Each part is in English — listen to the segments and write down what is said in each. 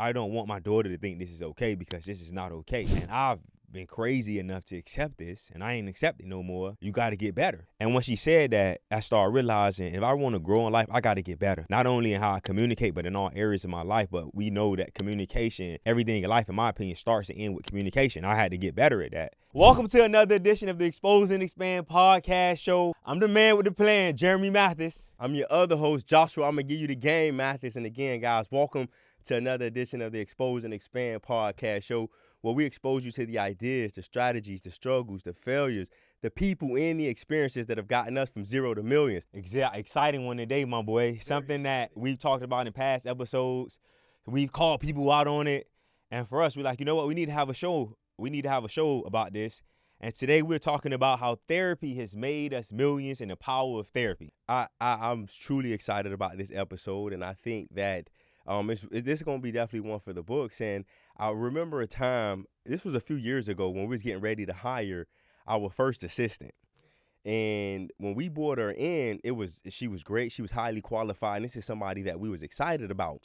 I don't want my daughter to think this is okay because this is not okay. And I've been crazy enough to accept this, and I ain't accepting no more. You got to get better. And when she said that, I started realizing if I want to grow in life, I got to get better. Not only in how I communicate, but in all areas of my life. But we know that communication, everything in life, in my opinion, starts and ends with communication. I had to get better at that. Welcome to another edition of the Expose and Expand podcast show. I'm the man with the plan, Jeremy Mathis. I'm your other host, Joshua. I'm going to give you the game, Mathis. And again, guys, welcome to another edition of the Expose and Expand podcast show, where we expose you to the ideas, the strategies, the struggles, the failures, the people and the experiences that have gotten us from zero to millions. Exciting one today, my boy. Something that we've talked about in past episodes. We've called people out on it. And for us, we're like, you know what? We need to have a show. We need to have a show about this. And today we're talking about how therapy has made us millions and the power of therapy. I'm truly excited about this episode, and I think that this is going to be definitely one for the books. And I remember a time, this was a few years ago, when we was getting ready to hire our first assistant. And when we brought her in, she was great. She was highly qualified. And this is somebody that we was excited about.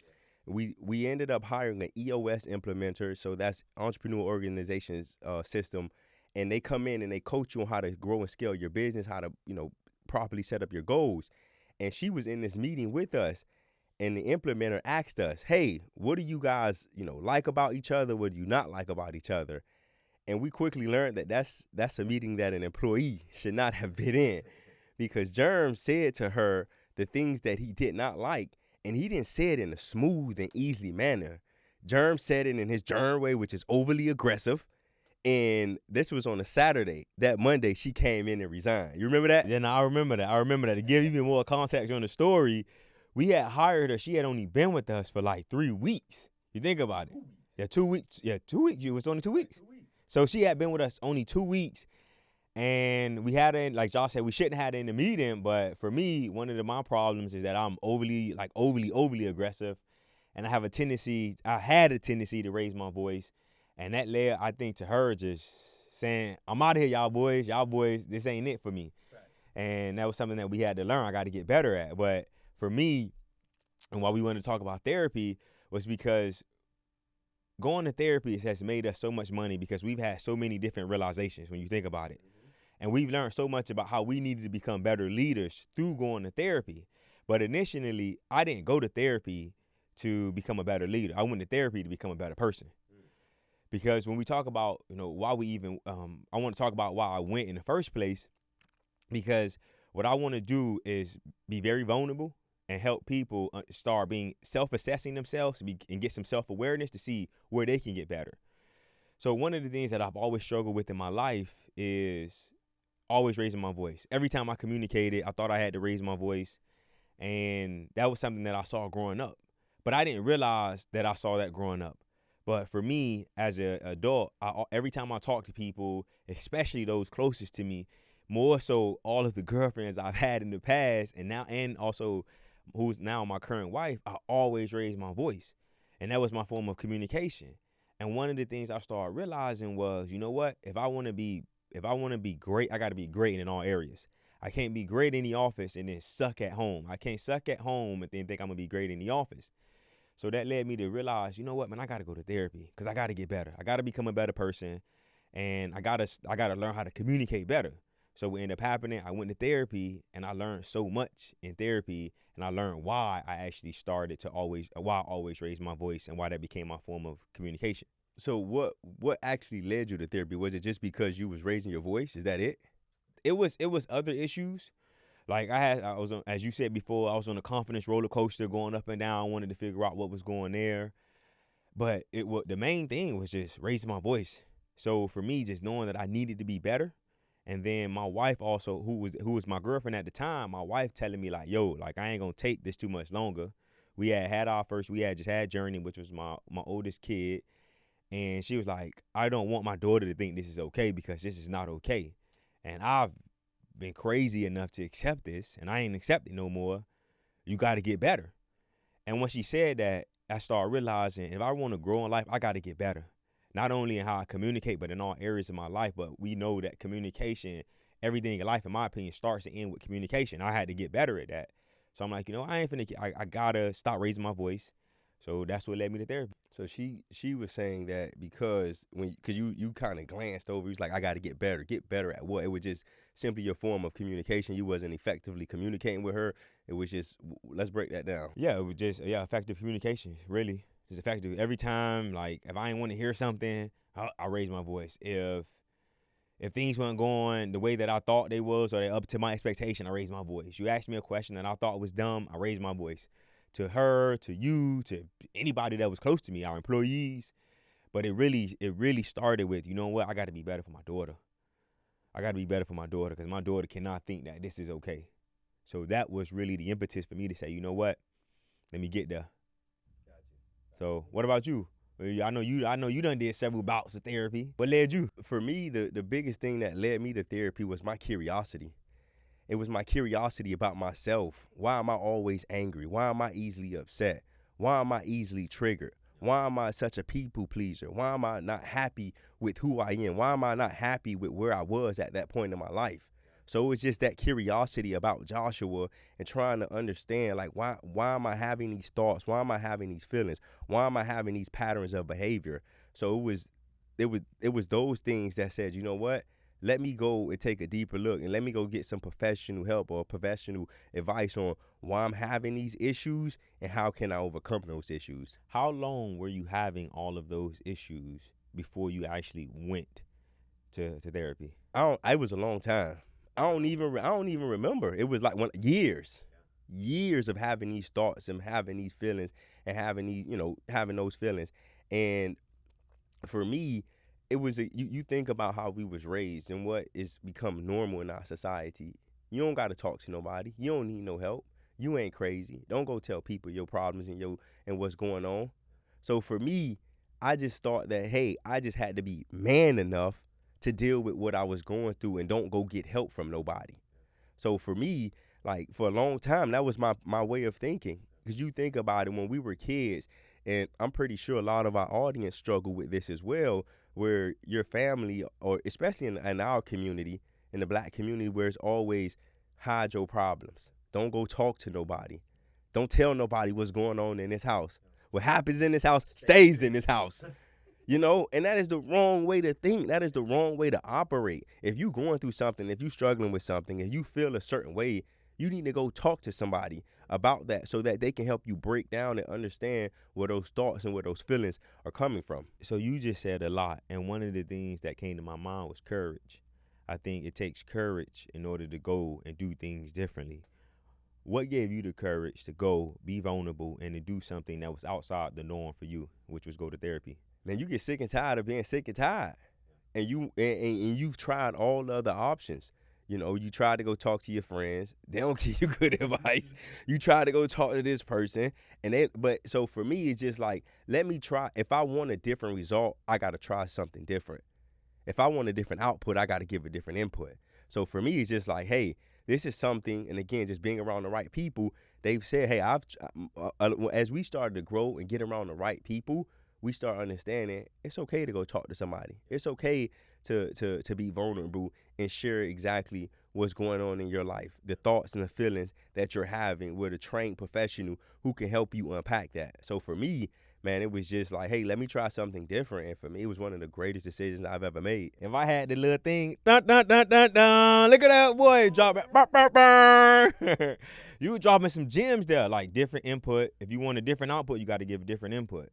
We ended up hiring an EOS implementer. So that's Entrepreneur Organizations system. And they come in and they coach you on how to grow and scale your business, how to, properly set up your goals. And she was in this meeting with us. And the implementer asked us, hey, what do you guys, like about each other? What do you not like about each other? And we quickly learned that that's a meeting that an employee should not have been in, because Germ said to her the things that he did not like, and he didn't say it in a smooth and easy manner. Germ said it in his Germ way, which is overly aggressive. And this was on a Saturday. That Monday, she came in and resigned. You remember that? Yeah, no, I remember that. To give even more context on the story, we had hired her. She had only been with us for like 3 weeks. You think about it. Yeah, 2 weeks. Yeah, 2 weeks. It was only 2 weeks. So she had been with us only 2 weeks. And we had her, like Josh said, we shouldn't have had her in the meeting. But for me, one of my problems is that I'm overly aggressive. And I had a tendency to raise my voice. And that led, I think, to her just saying, I'm out of here, y'all boys. Y'all boys, this ain't it for me. Right. And that was something that we had to learn. I got to get better at. But for me, and why we wanted to talk about therapy was because going to therapy has made us so much money, because we've had so many different realizations when you think about it. Mm-hmm. And we've learned so much about how we needed to become better leaders through going to therapy. But initially, I didn't go to therapy to become a better leader. I went to therapy to become a better person. Because when we talk about, why we even, I want to talk about why I went in the first place, because what I want to do is be very vulnerable and help people start being self-assessing themselves and get some self-awareness to see where they can get better. So one of the things that I've always struggled with in my life is always raising my voice. Every time I communicated, I thought I had to raise my voice. And that was something that I saw growing up. But I didn't realize that I saw that growing up. But for me, as an adult, every time I talk to people, especially those closest to me, more so all of the girlfriends I've had in the past and also who's now my current wife, I always raise my voice. And that was my form of communication. And one of the things I started realizing was, you know what? If I want to be great, I got to be great in all areas. I can't be great in the office and then suck at home. I can't suck at home and then think I'm going to be great in the office. So that led me to realize, you know what, man, I got to go to therapy because I got to get better. I got to become a better person, and I got to learn how to communicate better. So what ended up happening, I went to therapy, and I learned so much in therapy, and I learned why I actually started to why I always raised my voice and why that became my form of communication. So what actually led you to therapy? Was it just because you was raising your voice? Is that it? It was other issues. Like I was on, as you said before, I was on a confidence roller coaster going up and down. I wanted to figure out what was going there. But the main thing was just raising my voice. So for me, just knowing that I needed to be better. And then my wife also, who was my girlfriend at the time, my wife telling me like, yo, like I ain't going to take this too much longer. We had just had Journey, which was my oldest kid. And she was like, I don't want my daughter to think this is okay because this is not okay. And I've been crazy enough to accept this, and I ain't accepting no more. You got to get better. And when she said that, I started realizing if I want to grow in life, I got to get better. Not only in how I communicate, but in all areas of my life. But we know that communication, everything in life, in my opinion, starts and ends with communication. I had to get better at that. So I'm like, I ain't finna, I gotta stop raising my voice. So that's what led me to therapy. So she was saying that because you kind of glanced over, you was like, I got to get better at what? It was just simply your form of communication. You wasn't effectively communicating with her. It was just, let's break that down. Yeah, it was just effective communication. Really, just effective. Every time, like if I didn't want to hear something, I raise my voice. If things weren't going the way that I thought they was, or they up to my expectation, I raised my voice. You asked me a question that I thought was dumb, I raised my voice. To her, to you, to anybody that was close to me, our employees. But it really started with, you know what, I got to be better for my daughter. I got to be better for my daughter because my daughter cannot think that this is okay. So that was really the impetus for me to say, you know what, let me get there. So what about you? I know you done did several bouts of therapy. What led you? For me, the biggest thing that led me to therapy was my curiosity. It was my curiosity about myself. Why am I always angry? Why am I easily upset? Why am I easily triggered? Why am I such a people pleaser? Why am I not happy with who I am? Why am I not happy with where I was at that point in my life? So it's just that curiosity about Joshua and trying to understand, like, why am I having these thoughts? Why am I having these feelings? Why am I having these patterns of behavior? So it was those things that said, you know what? Let me go and take a deeper look and let me go get some professional help or professional advice on why I'm having these issues and how can I overcome those issues. How long were you having all of those issues before you actually went to therapy? It was a long time. I don't even remember. It was like years of having these thoughts and having these feelings and having those feelings. And for me, it was you think about how we was raised and what is become normal in our society. You don't got to talk to nobody. You don't need no help. You ain't crazy. Don't go tell people your problems and what's going on. So for me, I just thought that, hey, I just had to be man enough to deal with what I was going through and don't go get help from nobody. So for me, like for a long time, that was my way of thinking. Because you think about it when we were kids, and I'm pretty sure a lot of our audience struggle with this as well, where your family, or especially in our community, in the black community, where it's always hide your problems. Don't go talk to nobody. Don't tell nobody what's going on in this house. What happens in this house stays in this house. You know, and that is the wrong way to think. That is the wrong way to operate. If you going through something, if you struggling with something, if you feel a certain way, you need to go talk to somebody about that so that they can help you break down and understand where those thoughts and where those feelings are coming from. So you just said a lot, and one of the things that came to my mind was courage. I think it takes courage in order to go and do things differently. What gave you the courage to go, be vulnerable, and to do something that was outside the norm for you, which was go to therapy? Man, you get sick and tired of being sick and tired, and you've tried all the other options. You know, you try to go talk to your friends. They don't give you good advice. You try to go talk to this person. But so for me, it's just like, let me try. If I want a different result, I got to try something different. If I want a different output, I got to give a different input. So for me, it's just like, hey, this is something. And again, just being around the right people, they've said, hey, as we started to grow and get around the right people, we start understanding it's okay to go talk to somebody. It's okay to be vulnerable and share exactly what's going on in your life, the thoughts and the feelings that you're having with a trained professional who can help you unpack that. So for me, man, it was just like, hey, let me try something different. And for me, it was one of the greatest decisions I've ever made. If I had the little thing, dun, dun, dun, dun, dun, look at that boy, drop it, burr, burr, burr. You were dropping some gems there, like different input. If you want a different output, you got to give a different input.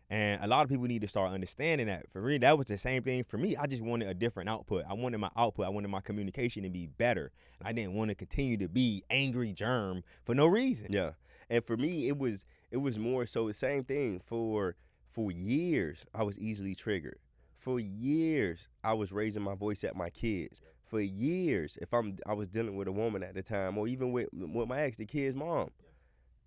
And a lot of people need to start understanding that. For me, that was the same thing for me. I just wanted a different output. I wanted my output. I wanted my communication to be better. And I didn't want to continue to be angry germ for no reason. Yeah. And for me, it was more so the same thing. For years, I was easily triggered. For years, I was raising my voice at my kids. For years, I was dealing with a woman at the time, or even with my ex, the kid's mom,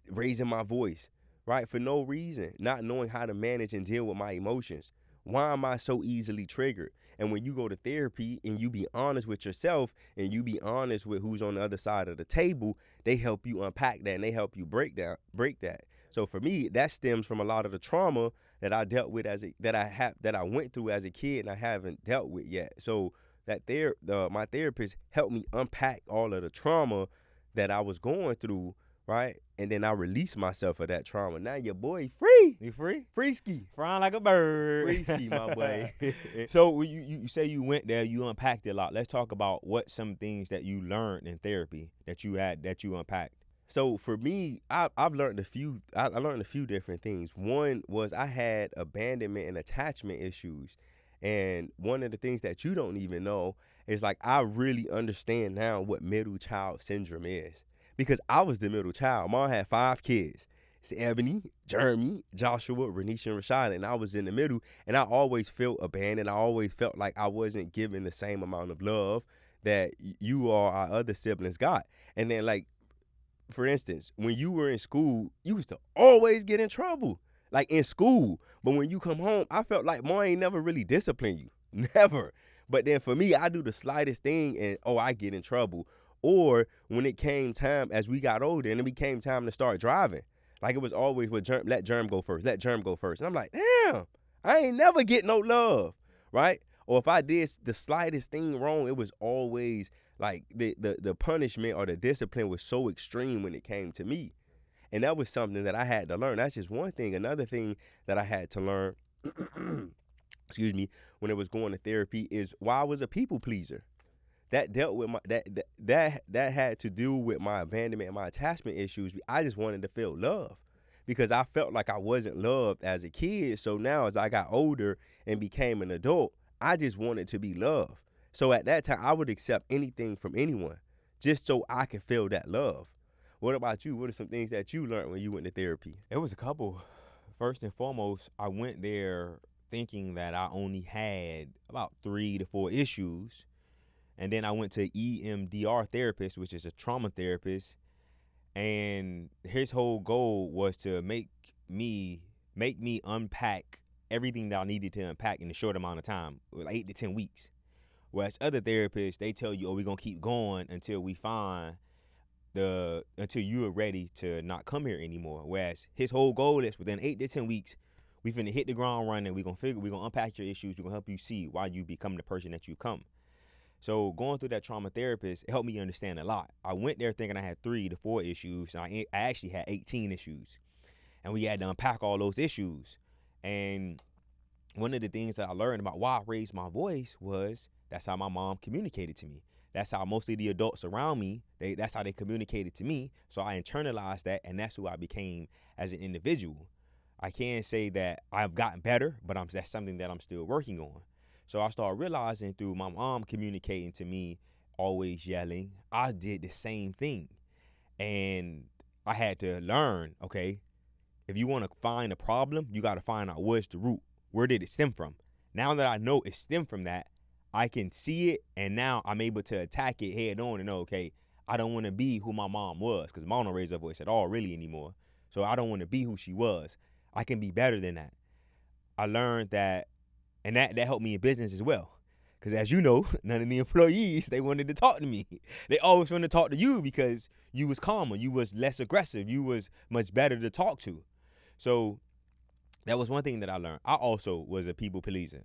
raising my voice. Right, for no reason, not knowing how to manage and deal with my emotions. Why am I so easily triggered? And when you go to therapy and you be honest with yourself and you be honest with who's on the other side of the table, they help you unpack that and they help you break that. So for me, that stems from a lot of the trauma that I dealt with that I went through as a kid and I haven't dealt with yet. So that my therapist helped me unpack all of the trauma that I was going through. right? And then I release myself of that trauma. Now your boy free. You free? Free ski. Flying like a bird. Free ski, my boy. So when you say you went there, you unpacked it a lot. Let's talk about what some things that you learned in therapy that you unpacked. So for me, I've learned a few. I learned a few different things. One was I had abandonment and attachment issues, and one of the things that you don't even know is like I really understand now what middle child syndrome is because I was the middle child. Mom had 5 kids. It's Ebony, Jeremy, Joshua, Renisha, and Rashida, and I was in the middle, and I always felt abandoned. I always felt like I wasn't given the same amount of love that you or our other siblings got. And then like, for instance, when you were in school, you used to always get in trouble, like in school. But when you come home, I felt like mom ain't never really disciplined you. Never. But then for me, I do the slightest thing and, I get in trouble. Or when it came time, as we got older and it became time to start driving, like it was always with let Germ go first, let Germ go first. And I'm like, damn, I ain't never get no love, right? Or if I did the slightest thing wrong, it was always like the punishment or the discipline was so extreme when it came to me. And that was something that I had to learn. That's just one thing. Another thing that I had to learn, excuse me, when it was going to therapy is why I was a people pleaser. That dealt with my that had to do with my abandonment and my attachment issues. I just wanted to feel love because I felt like I wasn't loved as a kid. So now as I got older and became an adult, I just wanted to be loved. So at that time, I would accept anything from anyone just so I could feel that love. What about you? What are some things that you learned when you went to therapy? It was a couple. First and foremost, I went there thinking that I only had about 3 to 4 issues. And then I went to EMDR therapist, which is a trauma therapist. And his whole goal was to make me unpack everything that I needed to unpack in a short amount of time, like 8 to 10 weeks. Whereas other therapists, they tell you, we're going to keep going until we find until you are ready to not come here anymore. Whereas his whole goal is within 8 to 10 weeks, we finna hit the ground running. We're going to unpack your issues. We're going to help you see why you become the person that you come. So going through that trauma therapist, it helped me understand a lot. I went there thinking I had 3 to 4 issues, and I actually had 18 issues. And we had to unpack all those issues. And one of the things that I learned about why I raised my voice was that's how my mom communicated to me. That's how most of the adults around me, that's how they communicated to me. So I internalized that, and that's who I became as an individual. I can't say that I've gotten better, but that's something that I'm still working on. So I started realizing through my mom communicating to me, always yelling, I did the same thing. And I had to learn, okay, if you want to find a problem, you got to find out where's the root. Where did it stem from? Now that I know it stemmed from that, I can see it, and now I'm able to attack it head on and know, okay, I don't want to be who my mom was, because mom don't raise her voice at all really anymore. So I don't want to be who she was. I can be better than that. I learned that, and that helped me in business as well. Because as you know, none of the employees, they wanted to talk to me. They always wanted to talk to you because you was calmer, you was less aggressive, you was much better to talk to. So that was one thing that I learned. I also was a people pleaser.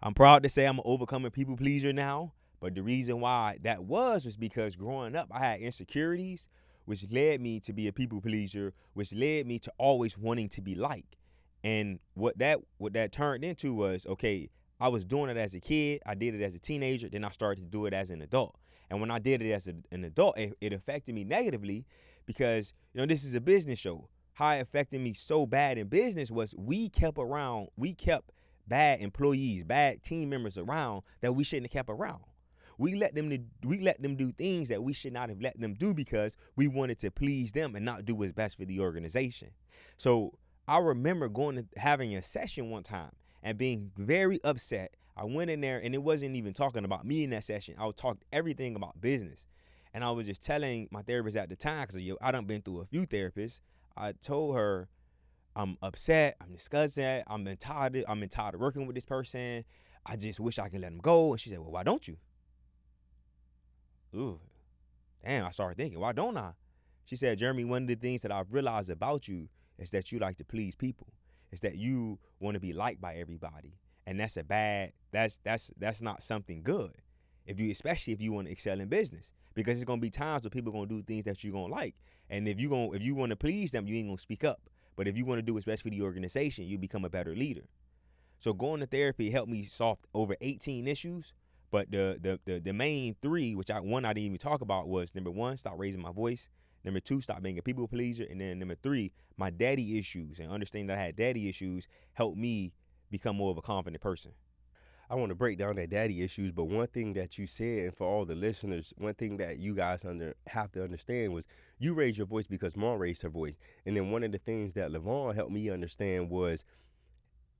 I'm proud to say I'm an overcoming people pleaser now, but the reason why that was because growing up, I had insecurities, which led me to be a people pleaser, which led me to always wanting to be liked. And what that turned into was, okay, I was doing it as a kid, I did it as a teenager, then I started to do it as an adult. And when I did it as an adult, it affected me negatively because, this is a business show. How it affected me so bad in business was we kept bad employees, bad team members around that we shouldn't have kept around. We let them do things that we should not have let them do because we wanted to please them and not do what's best for the organization. So I remember having a session one time and being very upset. I went in there and it wasn't even talking about me in that session. I was talking everything about business. And I was just telling my therapist at the time, because I done been through a few therapists. I told her, I'm upset, I'm disgusted, I'm tired of working with this person. I just wish I could let him go. And she said, well, why don't you? Ooh, damn, I started thinking, why don't I? She said, Jeremy, one of the things that I've realized about you is that you like to please people. It's that you want to be liked by everybody. And that's not something good. especially if you want to excel in business, because it's gonna be times where people gonna do things that you gonna like, and if you want to please them, you ain't gonna speak up. But if you want to do what's best for the organization, you become a better leader. So going to therapy helped me solve over 18 issues. But the main three, which one I didn't even talk about, was number one, stop raising my voice. Number two, stop being a people pleaser. And then number three, my daddy issues, and understanding that I had daddy issues helped me become more of a confident person. I want to break down that daddy issues, but one thing that you said, and for all the listeners, one thing that you guys have to understand was you raised your voice because Mom raised her voice. And then one of the things that LaVon helped me understand was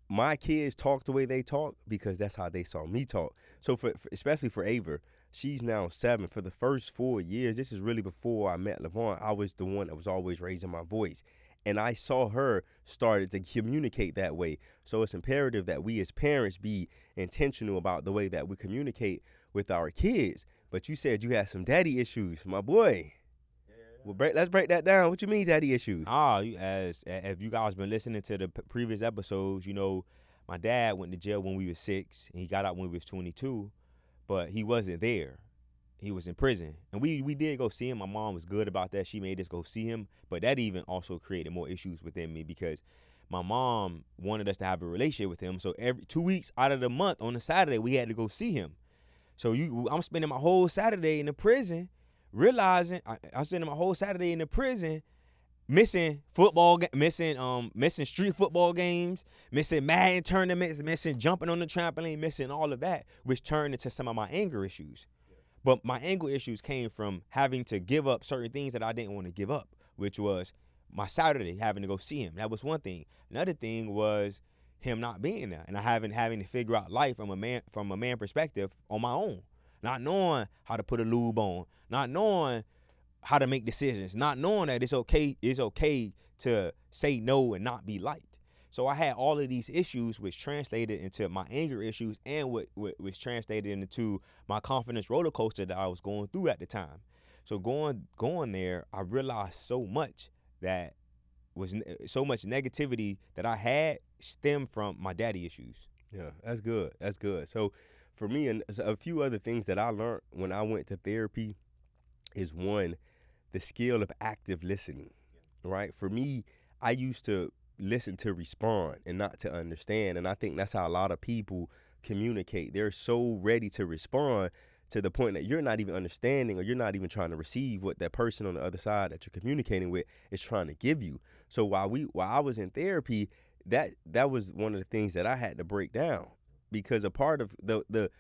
my kids talk the way they talk because that's how they saw me talk. So especially for Ava, she's now 7. For the first 4 years, this is really before I met LaVon, I was the one that was always raising my voice. And I saw her started to communicate that way. So it's imperative that we as parents be intentional about the way that we communicate with our kids. But you said you had some daddy issues, my boy. Well, let's break that down. What you mean, daddy issues? As if you guys been listening to the previous episodes, you know, my dad went to jail when we was 6, and he got out when we was 22, but he wasn't there. He was in prison, and we did go see him. My mom was good about that. She made us go see him, but that even also created more issues within me because my mom wanted us to have a relationship with him. So every 2 weeks out of the month on a Saturday, we had to go see him. So I'm spending my whole Saturday in the prison, realizing I'm spending my whole Saturday in the prison, missing football, missing street football games, missing Madden tournaments, missing jumping on the trampoline, missing all of that, which turned into some of my anger issues. But my anger issues came from having to give up certain things that I didn't want to give up, which was my Saturday having to go see him. That was one thing. Another thing was him not being there, and I having to figure out life from a man perspective on my own, not knowing how to put a lube on, not knowing how to make decisions, not knowing that it's okay to say no and not be liked. So I had all of these issues, which translated into my anger issues, and which translated into my confidence roller coaster that I was going through at the time. So going there, I realized so much negativity that I had stemmed from my daddy issues. Yeah, that's good. That's good. So for me, and a few other things that I learned when I went to therapy is, one, the skill of active listening, right? For me, I used to listen to respond and not to understand. And I think that's how a lot of people communicate. They're so ready to respond to the point that you're not even understanding, or you're not even trying to receive what that person on the other side that you're communicating with is trying to give you. So while I was in therapy, that was one of the things that I had to break down, because a part of the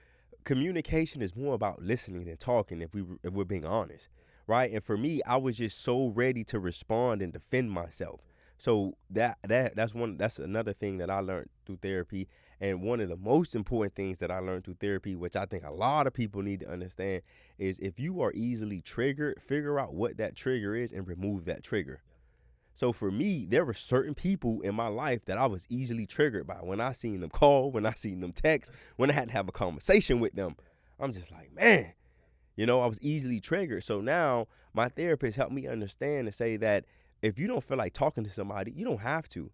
communication is more about listening than talking, if we're being honest, right? And for me, I was just so ready to respond and defend myself. So that's another thing that I learned through therapy. And one of the most important things that I learned through therapy, which I think a lot of people need to understand, is if you are easily triggered, figure out what that trigger is and remove that trigger. So for me, there were certain people in my life that I was easily triggered by. When I seen them call, when I seen them text, when I had to have a conversation with them, I'm just like, man, I was easily triggered. So now my therapist helped me understand and say that if you don't feel like talking to somebody, you don't have to.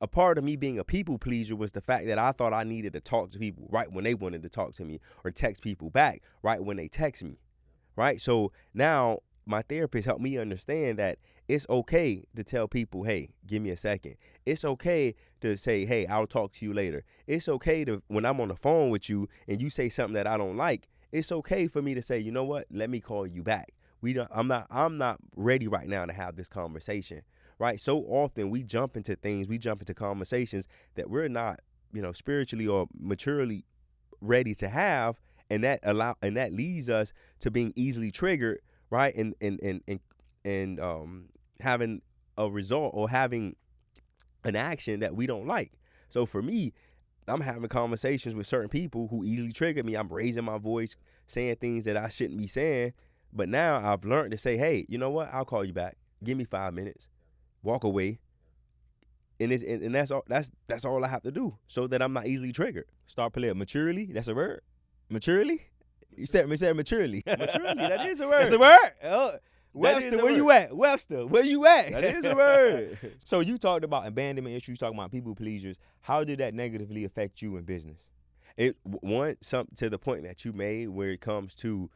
A part of me being a people pleaser was the fact that I thought I needed to talk to people right when they wanted to talk to me, or text people back right when they text me, right? So now my therapist helped me understand that it's okay to tell people, hey, give me a second. It's okay to say, hey, I'll talk to you later. It's okay to, when I'm on the phone with you and you say something that I don't like, it's okay for me to say, you know what, let me call you back. I'm not ready right now to have this conversation, right? So often we jump into conversations that we're not, spiritually or maturely ready to have, and that leads us to being easily triggered, right? And having a result or having an action that we don't like. So for me, I'm having conversations with certain people who easily trigger me. I'm raising my voice, saying things that I shouldn't be saying. But now I've learned to say, hey, you know what? I'll call you back. Give me 5 minutes. Walk away. And that's all I have to do, so that I'm not easily triggered. Start playing maturely. That's a word. Maturely? You said maturely. Maturely, that is a word. That's a word. Oh, Webster, where you at? Webster, where you at? That is a word. So you talked about abandonment issues, talking about people pleasers. How did that negatively affect you in business? Some to the point that you made where it comes to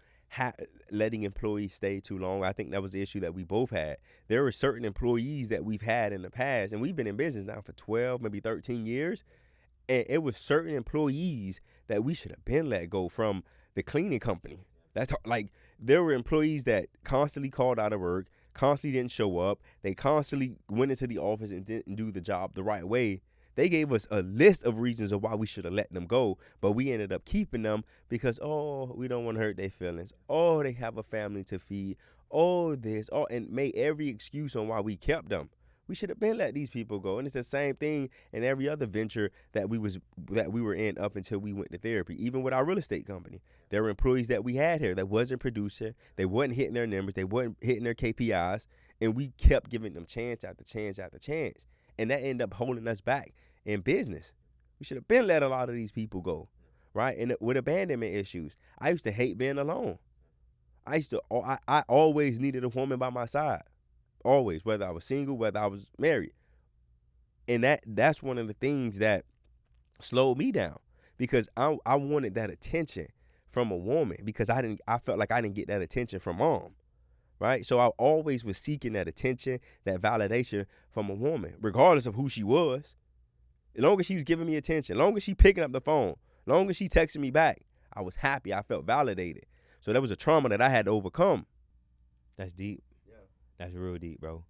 letting employees stay too long. I think that was the issue that we both had. There were certain employees that we've had in the past, and we've been in business now for 12, maybe 13 years, and it was certain employees that we should have been let go from the cleaning company. That's like there were employees that constantly called out of work, constantly didn't show up. They constantly went into the office and didn't do the job the right way. They gave us a list of reasons of why we should have let them go, but we ended up keeping them because, oh, we don't want to hurt their feelings. Oh, they have a family to feed. Oh, this, oh, and made every excuse on why we kept them. We should have been let these people go. And it's the same thing in every other venture that we were in up until we went to therapy. Even with our real estate company, there were employees that we had here that wasn't producing. They wasn't hitting their numbers. They wasn't hitting their KPIs. And we kept giving them chance after chance after chance. And that ended up holding us back in business. We should have been let a lot of these people go, right? And with abandonment issues, I used to hate being alone. I always needed a woman by my side. Always, whether I was single, whether I was married. And that's one of the things that slowed me down because I wanted that attention from a woman because I felt like I didn't get that attention from mom. Right? So I always was seeking that attention, that validation from a woman, regardless of who she was. As long as she was giving me attention, as long as she picking up the phone, as long as she texting me back, I was happy. I felt validated. So that was a trauma that I had to overcome. That's deep. Yeah. That's real deep, bro.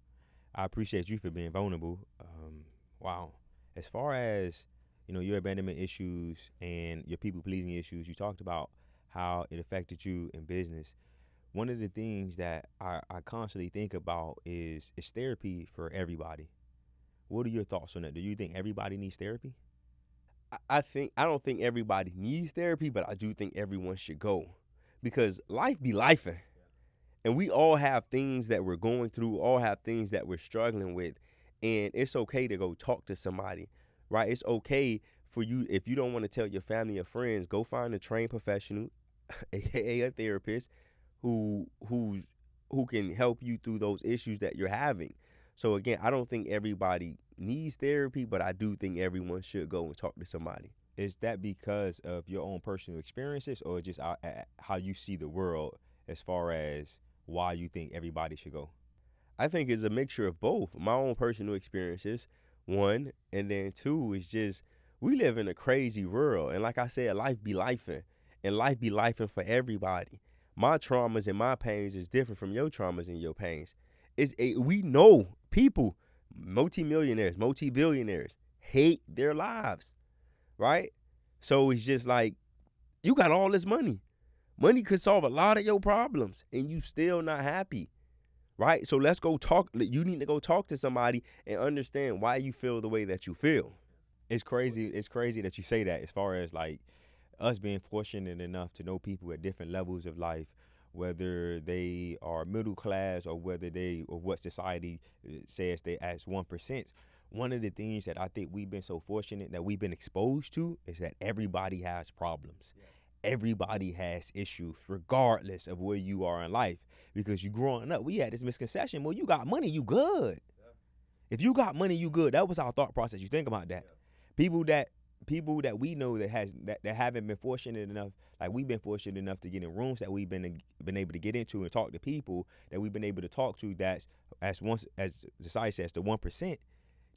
I appreciate you for being vulnerable. Wow. As far as, your abandonment issues and your people-pleasing issues, you talked about how it affected you in business. One of the things that I constantly think about is therapy for everybody. What are your thoughts on that? Do you think everybody needs therapy? I don't think everybody needs therapy, but I do think everyone should go because life be lifing. And we all have things that we're going through, all have things that we're struggling with. And it's okay to go talk to somebody, right? It's okay for you, if you don't want to tell your family or friends, go find a trained professional, aka a therapist, who can help you through those issues that you're having. So again, I don't think everybody needs therapy, but I do think everyone should go and talk to somebody. Is that because of your own personal experiences or just how you see the world as far as why you think everybody should go? I think it's a mixture of both. My own personal experiences, one, and then two is just we live in a crazy world. And like I said, life be lifing, and life be lifing for everybody. My traumas and my pains is different from your traumas and your pains. We know people, multimillionaires, multi-billionaires, hate their lives, right? So it's just like, you got all this money. Money could solve a lot of your problems, and you still not happy, right? So let's go talk. You need to go talk to somebody and understand why you feel the way that you feel. It's crazy that you say that as far as like us being fortunate enough to know people at different levels of life, whether they are middle class or or what society says they as 1%. One of the things that I think we've been so fortunate that we've been exposed to is that everybody has problems. Yeah. Everybody has issues, regardless of where you are in life. Because you growing up, we had this misconception, well, you got money, you good. Yeah. If you got money, you good. That was our thought process. You think about that. Yeah. People that we know that haven't been fortunate enough, like we've been fortunate enough to get in rooms that we've been able to get into and talk to people that we've been able to talk to that's as society says the 1%.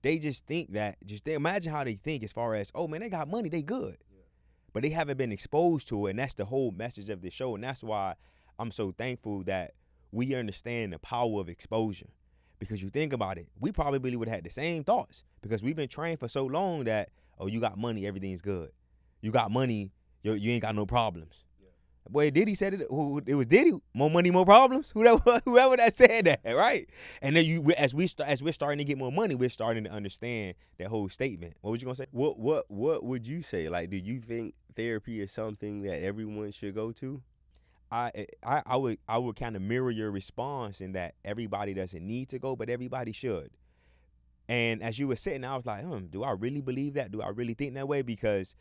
They just think that imagine how they think as far as, oh man, they got money, they good. Yeah. But they haven't been exposed to it, and that's the whole message of this show. And that's why I'm so thankful that we understand the power of exposure. Because you think about it, we probably would have had the same thoughts because we've been trained for so long that, oh, you got money, everything's good. You got money, you ain't got no problems. Yeah. Boy, Diddy said it. It was Diddy. More money, more problems. Whoever that said that, right? And then as we're starting to get more money, we're starting to understand that whole statement. What was you gonna say? What would you say? Like, do you think therapy is something that everyone should go to? I would kind of mirror your response in that everybody doesn't need to go, but everybody should. And as you were sitting, I was like, do I really believe that? Do I really think that way? Because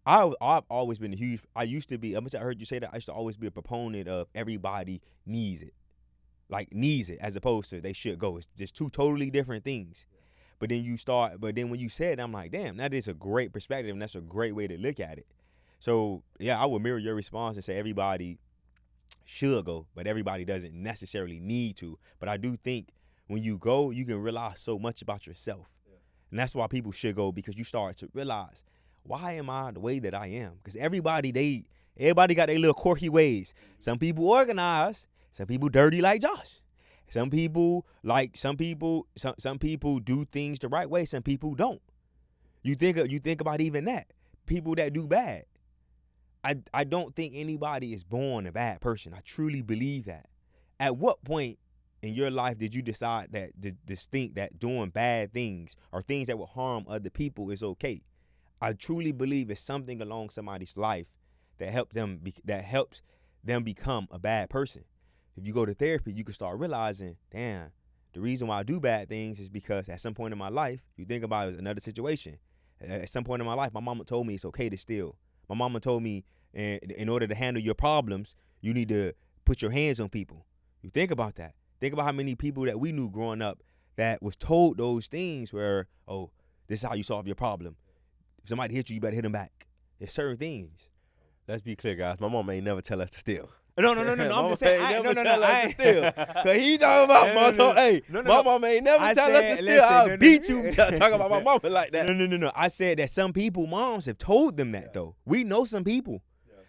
I've always been I used to be, I heard you say that, I used to always be a proponent of everybody needs it. Like needs it as opposed to they should go. It's just two totally different things. But then when you said it, I'm like, damn, that is a great perspective and that's a great way to look at it. So yeah, I would mirror your response and say everybody should go, but everybody doesn't necessarily need to. But I do think when you go, you can realize so much about yourself. And that's why people should go, because you start to realize, why am I the way that I am? Because everybody got their little quirky ways. Some people organize, some people dirty like Josh. Some people some people do things the right way, some people don't. You think about even that. People that do bad. I don't think anybody is born a bad person. I truly believe that. At what point in your life did you decide that think that doing bad things or things that will harm other people is okay? I truly believe it's something along somebody's life that helps them become a bad person. If you go to therapy, you can start realizing, damn, the reason why I do bad things is because at some point in my life, you think about it, another situation. At some point in my life, my mama told me it's okay to steal. My mama told me in order to handle your problems, you need to put your hands on people. You think about that. Think about how many people that we knew growing up that was told those things where, oh, this is how you solve your problem. If somebody hits you, you better hit them back. There's certain things. Let's be clear, guys. My mom ain't never tell us to steal. No. I'm just saying. I ain't steal. Cause he talking about mama. Hey, my mama ain't never tell us to steal. I'll beat you talking about my mama like that. No. I said that some people, moms have told them that though. We know some people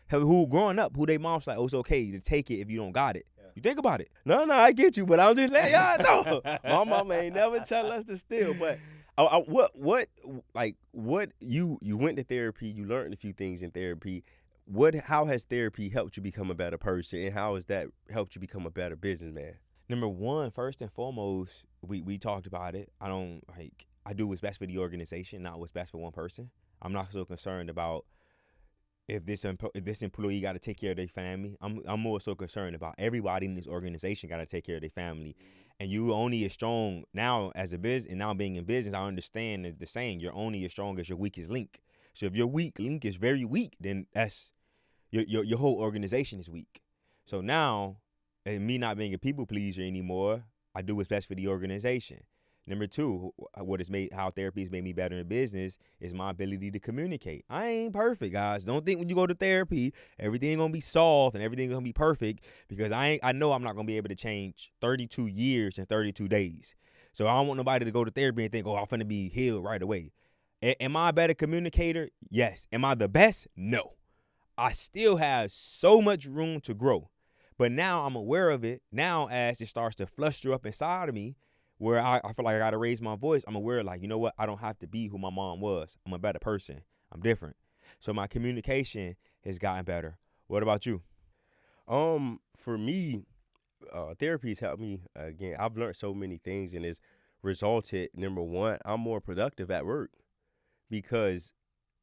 who growing up, who they moms like, oh, it's okay to take it if you don't got it. You think about it. No, I get you, but I'm just letting y'all know. My mama ain't never tell us to steal. But what you went to therapy, you learned a few things in therapy. How has therapy helped you become a better person, and how has that helped you become a better businessman? Number one, first and foremost, we talked about it. I do what's best for the organization, not what's best for one person. I'm not so concerned about if this employee got to take care of their family. I'm more so concerned about everybody in this organization got to take care of their family. And you only as strong now as a business, and now being in business, I understand the saying, you're only as strong as your weakest link. So if your weak link is very weak, then that's your whole organization is weak. So now, and me not being a people pleaser anymore, I do what's best for the organization. Number two, how therapy has made me better in business is my ability to communicate. I ain't perfect, guys. Don't think when you go to therapy, everything gonna be solved and everything gonna be perfect, because I know I'm not gonna be able to change 32 years in 32 days. So I don't want nobody to go to therapy and think, oh, I'm finna be healed right away. Am I a better communicator? Yes. Am I the best? No. I still have so much room to grow. But now I'm aware of it. Now as it starts to fluster up inside of me, where I feel like I got to raise my voice, I'm aware, like, you know what? I don't have to be who my mom was. I'm a better person. I'm different. So my communication has gotten better. What about you? For me, therapy's helped me. Again, I've learned so many things, and it's resulted, number one, I'm more productive at work. Because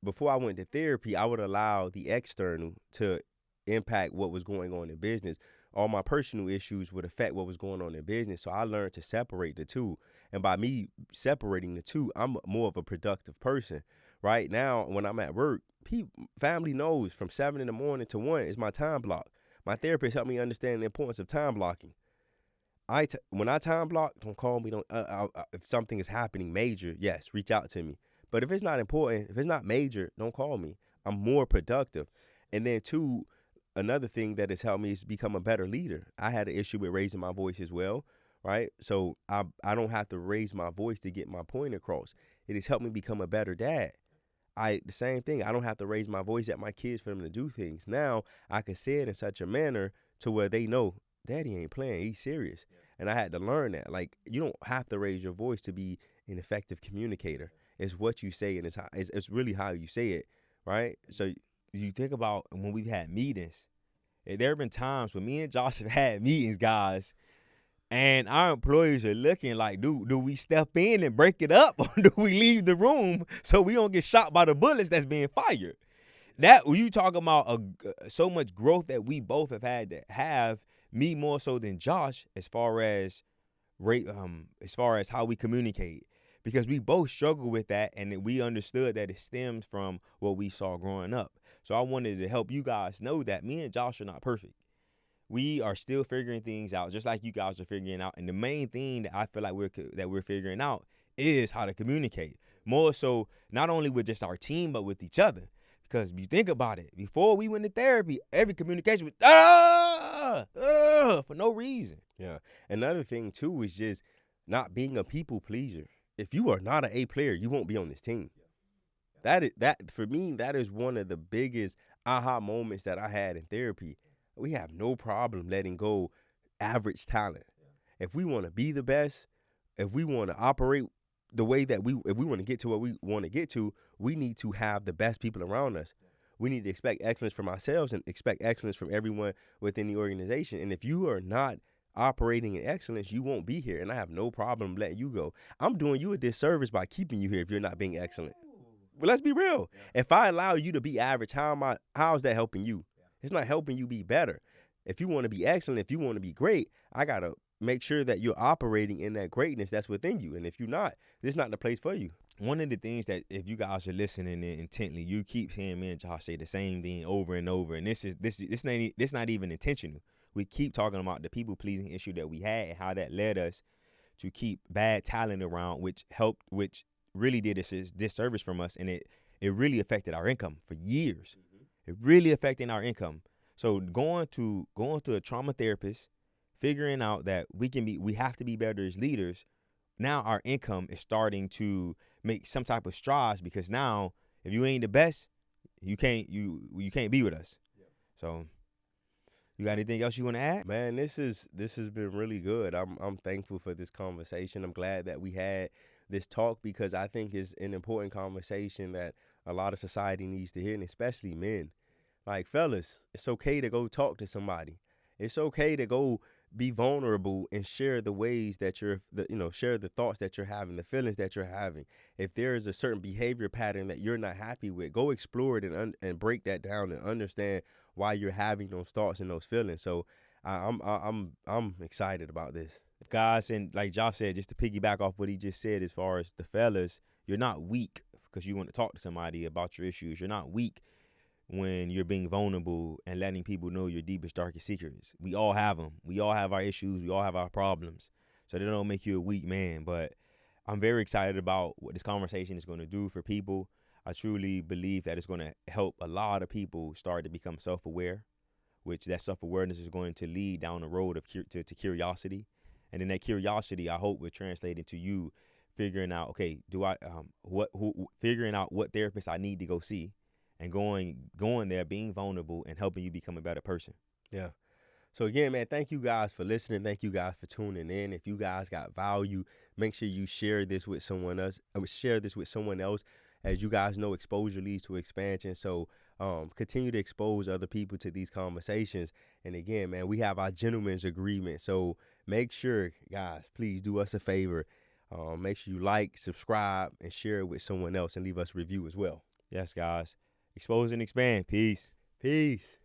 before I went to therapy, I would allow the external to impact what was going on in business. All my personal issues would affect what was going on in business. So I learned to separate the two. And by me separating the two, I'm more of a productive person. Right now, when I'm at work, family knows from 7 in the morning to 1 is my time block. My therapist helped me understand the importance of time blocking. When I time block, don't call me. If something is happening major, yes, reach out to me. But if it's not important, if it's not major, don't call me. I'm more productive. And then two, another thing that has helped me is become a better leader. I had an issue with raising my voice as well, right? So I don't have to raise my voice to get my point across. It has helped me become a better dad. The same thing. I don't have to raise my voice at my kids for them to do things. Now I can say it in such a manner to where they know Daddy ain't playing. He's serious. Yeah. And I had to learn that. Like, you don't have to raise your voice to be an effective communicator. It's what you say, and it's really how you say it, right? So you think about when we've had meetings. There have been times when me and Josh have had meetings, guys, and our employees are looking like, do we step in and break it up, or do we leave the room so we don't get shot by the bullets that's being fired? That, when you talk about so much growth that we both have had to have, me more so than Josh, as far as how we communicate. Because we both struggle with that, and we understood that it stems from what we saw growing up. So I wanted to help you guys know that me and Josh are not perfect. We are still figuring things out, just like you guys are figuring out. And the main thing that I feel like we're figuring out is how to communicate. More so, not only with just our team, but with each other. Because you think about it, before we went to therapy, every communication was for no reason. Yeah. Another thing too is just not being a people pleaser. If you are not an A player, you won't be on this team. That for me, that is one of the biggest aha moments that I had in therapy. We have no problem letting go average talent. If we want to be the best, if we want to operate the way that if we want to get to what we want to get to, we need to have the best people around us. We need to expect excellence from ourselves and expect excellence from everyone within the organization. And if you are not operating in excellence, you won't be here. And I have no problem letting you go. I'm doing you a disservice by keeping you here if you're not being excellent. But let's be real. If I allow you to be average, how's that helping you? It's not helping you be better. If you want to be excellent, if you want to be great, I got to make sure that you're operating in that greatness that's within you. And if you're not, this is not the place for you. One of the things that if you guys are listening intently, you keep hearing me and Josh say the same thing over and over. And this not even intentional. We keep talking about the people pleasing issue that we had and how that led us to keep bad talent around, which really did this disservice from us, and it really affected our income for years. It really affected our income. So going to a trauma therapist, figuring out that we have to be better as leaders. Now our income is starting to make some type of strides, because now if you ain't the best, you can't be with us. So you got anything else you want to add? Man, this has been really good. I'm thankful for this conversation. I'm glad that we had this talk, because I think it's an important conversation that a lot of society needs to hear, and especially men. Like, fellas, it's okay to go talk to somebody. It's okay to go be vulnerable and share the ways that share the thoughts that you're having, the feelings that you're having. If there is a certain behavior pattern that you're not happy with, go explore it and break that down and understand why you're having those thoughts and those feelings. So I'm excited about this. Guys, and like Josh said, just to piggyback off what he just said, as far as the fellas, you're not weak because you want to talk to somebody about your issues. You're not weak when you're being vulnerable and letting people know your deepest, darkest secrets. We all have them. We all have our issues. We all have our problems. So they don't make you a weak man. But I'm very excited about what this conversation is going to do for people. I truly believe that it's going to help a lot of people start to become self-aware, which that self-awareness is going to lead down the road of to curiosity. And then that curiosity, I hope, will translate into you figuring out, okay, figuring out what therapist I need to go see, and going there, being vulnerable, and helping you become a better person. Yeah. So again, man, thank you guys for listening. Thank you guys for tuning in. If you guys got value, make sure you share this with someone else. As you guys know, exposure leads to expansion. So continue to expose other people to these conversations. And again, man, we have our gentleman's agreement. So make sure, guys, please do us a favor. Make sure you like, subscribe, and share it with someone else, and leave us a review as well. Yes, guys. Expose and expand. Peace. Peace.